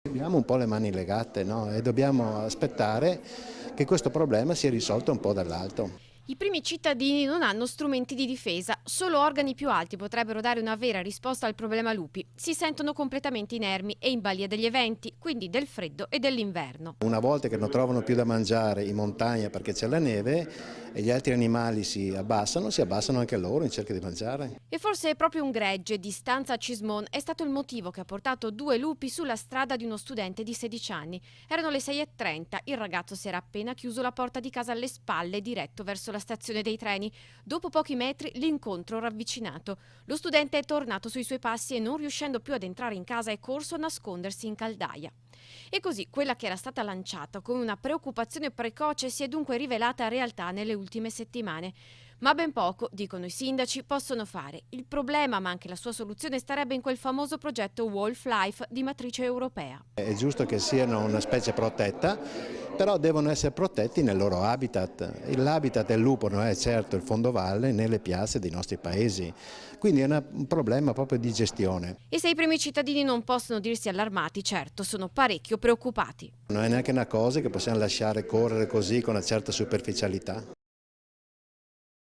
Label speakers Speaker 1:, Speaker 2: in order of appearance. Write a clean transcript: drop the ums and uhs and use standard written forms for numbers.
Speaker 1: Abbiamo un po' le mani legate, no? E dobbiamo aspettare che questo problema sia risolto un po' dall'alto.
Speaker 2: I primi cittadini non hanno strumenti di difesa, solo organi più alti potrebbero dare una vera risposta al problema lupi. Si sentono completamente inermi e in balia degli eventi, quindi del freddo e dell'inverno.
Speaker 1: Una volta che non trovano più da mangiare in montagna perché c'è la neve e gli altri animali si abbassano anche loro in cerca di mangiare.
Speaker 2: E forse è proprio un gregge di stanza a Cismon è stato il motivo che ha portato due lupi sulla strada di uno studente di 16 anni. Erano le 6:30, il ragazzo si era appena chiuso la porta di casa alle spalle diretto verso la stazione dei treni. Dopo pochi metri l'incontro ravvicinato. Lo studente è tornato sui suoi passi e non riuscendo più ad entrare in casa è corso a nascondersi in caldaia. E così quella che era stata lanciata come una preoccupazione precoce si è dunque rivelata realtà nelle ultime settimane. Ma ben poco, dicono i sindaci, possono fare. Il problema, ma anche la sua soluzione, starebbe in quel famoso progetto Wolf Life di matrice europea.
Speaker 1: È giusto che siano una specie protetta, però devono essere protetti nel loro habitat. L'habitat del lupo non è certo il fondovalle né le piazze dei nostri paesi, quindi è un problema proprio di gestione.
Speaker 2: E se i primi cittadini non possono dirsi allarmati, certo, sono parecchio preoccupati.
Speaker 1: Non è neanche una cosa che possiamo lasciare correre così con una certa superficialità.